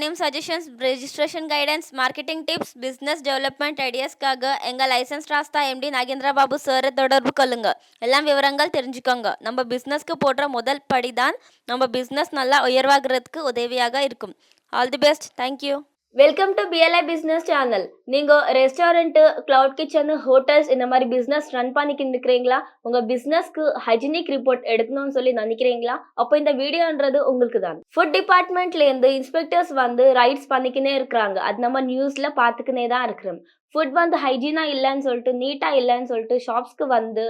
Scheme suggestions, registration guidance, marketing tips, business development ஐடியாஸ்க்காக எங்கள் license Rasta MD Nagendra Babu சாரை தொடர்பு கொள்ளுங்க. எல்லாம் விவரங்கள் தெரிஞ்சுக்கோங்க. நம்ம பிஸ்னஸ்க்கு போடுற முதல் படி தான் நம்ம பிஸ்னஸ் நல்லா உயர்வாகிறதுக்கு உதவியாக இருக்கும். All the best. Thank you. Welcome to PLI business channel. நீங்கள் ரெஸ்டாரண்ட்டு, கிளவுட் கிச்சனு, ஹோட்டல்ஸ் இந்த மாதிரி பிஸ்னஸ் ரன் பண்ணிக்கிட்டு இருக்கிறீங்களா? உங்கள் பிஸ்னஸ்க்கு ஹைஜீனிக் ரிப்போர்ட் எடுக்கணும்னு சொல்லி நினைக்கிறீங்களா? அப்போ இந்த வீடியோன்றது உங்களுக்கு தான். ஃபுட் டிபார்ட்மெண்ட்லேருந்து இன்ஸ்பெக்டர்ஸ் வந்து ரைட்ஸ் பண்ணிக்கினே இருக்கிறாங்க. அது நம்ம நியூஸில் பார்த்துக்கினே தான் இருக்கிறோம். ஃபுட் வந்து ஹைஜீனாக இல்லைன்னு சொல்லிட்டு, நீட்டாக இல்லைன்னு சொல்லிட்டு ஷாப்ஸ்க்கு வந்து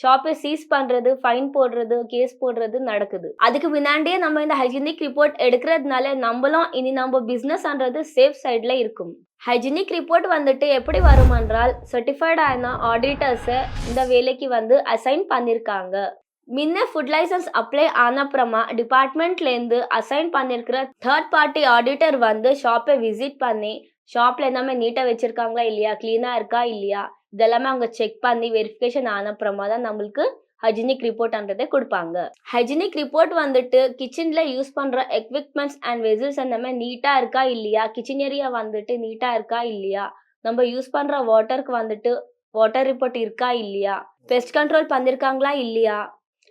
ஷாப்பை சீஸ் பண்ணுறது, ஃபைன் போடுறது, கேஸ் போடுறது நடக்குது. அதுக்கு முன்னாடியே நம்ம இந்த ஹைஜீனிக் ரிப்போர்ட் எடுக்கிறதுனால நம்மளும் இனி நம்ம பிஸ்னஸ்ன்றது சேஃப் சைடில் இருக்கும். ஹைஜீனிக் ரிப்போர்ட் வந்துட்டு எப்படி வரும் என்றால், சர்டிஃபைட் ஆன ஆடிட்டர்ஸை இந்த வேலைக்கு வந்து அசைன் பண்ணியிருக்காங்க. முன்ன ஃபுட் லைசன்ஸ் அப்ளை ஆனப்புறமா டிபார்ட்மெண்ட்லேருந்து அசைன் பண்ணியிருக்கிற தேர்ட் பார்ட்டி ஆடிட்டர் வந்து ஷாப்பை விசிட் பண்ணி ஷாப்பில் எல்லாமே நீட்டாக வச்சுருக்காங்களா இல்லையா, க்ளீனாக இருக்கா இல்லையா, இதெல்லாமே அவங்க செக் பண்ணி வெரிஃபிகேஷன் ஆனப்புறமா தான் நம்மளுக்கு ஹைஜீனிக் ரிப்போர்ட்ன்றதை கொடுப்பாங்க. ஹைஜீனிக் ரிப்போர்ட் வந்துட்டு கிச்சனில் யூஸ் பண்ணுற எக்விப்மெண்ட்ஸ் அண்ட் வெசல்ஸ் எல்லாமே நீட்டாக இருக்கா இல்லையா, கிச்சன் ஏரியா வந்துட்டு நீட்டாக இருக்கா இல்லையா, நம்ம யூஸ் பண்ணுற வாட்டருக்கு வந்துட்டு வாட்டர் ரிப்போர்ட் இருக்கா இல்லையா, பெஸ்ட் கண்ட்ரோல் பண்ணியிருக்காங்களா இல்லையா,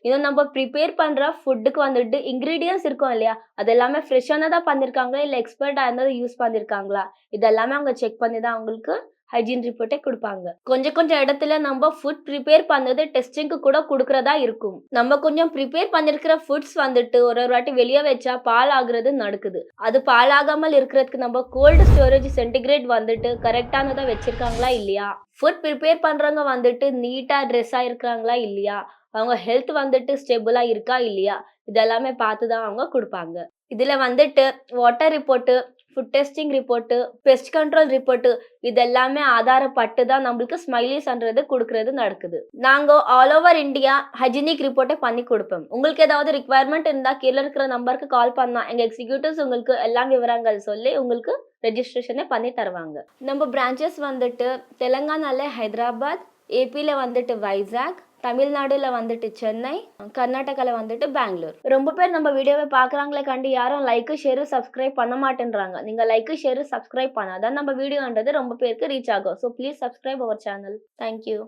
இன்னும் நம்ம ப்ரிப்பேர் பண்ணுற ஃபுட்டுக்கு வந்துட்டு இன்க்ரீடியன்ஸ் இருக்கும் இல்லையா, அது எல்லாமே ஃப்ரெஷ்ஷானதாக பண்ணியிருக்காங்களா இல்லை எக்ஸ்பர்ட்டாக இருந்தது யூஸ் பண்ணியிருக்காங்களா, இதெல்லாமே அவங்க செக் பண்ணி தான் அவங்களுக்கு ஹைஜீன் ரிப்போர்ட்டே கொடுப்பாங்க. கொஞ்சம் இடத்துல நம்ம ஃபுட் ப்ரிப்பேர் பண்ணது டெஸ்டிங்க்கு கூட கொடுக்கறதா இருக்கும். நம்ம கொஞ்சம் ப்ரிப்பேர் பண்ணிருக்கிற ஃபுட்ஸ் வந்துட்டு ஒரு வாட்டி வெளியே வச்சா பால் ஆகுறது நடக்குது. அது பாலாகாமல் இருக்கிறதுக்கு நம்ம கோல்டு ஸ்டோரேஜ் சென்டிகிரேட் வந்துட்டு கரெக்டானதா வச்சிருக்காங்களா இல்லையா, ஃபுட் ப்ரிப்பேர் பண்றவங்க வந்துட்டு நீட்டா ட்ரெஸ் ஆயிருக்காங்களா இல்லையா, அவங்க ஹெல்த் வந்துட்டு ஸ்டெபிளா இருக்கா இல்லையா, இதெல்லாமே பார்த்து தான் அவங்க கொடுப்பாங்க. இதுல வந்துட்டு water report, food testing report, pest control report இதெல்லாமே ஆதாரப்பட்டு தான் நம்மளுக்கு ஸ்மைலிஸ்ன்றது கொடுக்கறது நடக்குது. நாங்கள் ஆல் ஓவர் இந்தியா ஹைஜீனிக் ரிப்போர்ட்டை பண்ணி கொடுப்போம். உங்களுக்கு ஏதாவது ரிக்வயர்மெண்ட் இருந்தால் கீழே இருக்கிற நம்பருக்கு கால் பண்ணால் எங்கள் எக்ஸிக்யூட்டிவ்ஸ் உங்களுக்கு எல்லா விவரங்கள் சொல்லி உங்களுக்கு ரெஜிஸ்ட்ரேஷனே பண்ணி தருவாங்க. நம்ம பிரான்ச்சஸ் வந்துட்டு தெலுங்கானால ஹைதராபாத், ஏபியில் வந்துட்டு வைசாக், தமிழ்நாடுல வந்துட்டு சென்னை, கர்நாடகாவில் வந்துட்டு பெங்களூர். ரொம்ப பேர் நம்ம வீடியோவை பார்க்குறாங்களே கண்டு யாரும் லைக்கு ஷேரு சப்ஸ்கிரைப் பண்ண மாட்டேன்றாங்க. நீங்கள் லைக்கு ஷேரு சப்ஸ்கிரைப் பண்ணாதான் நம்ம வீடியோன்றது ரொம்ப பேருக்கு ரீச் ஆகும். So please subscribe our channel. Thank you.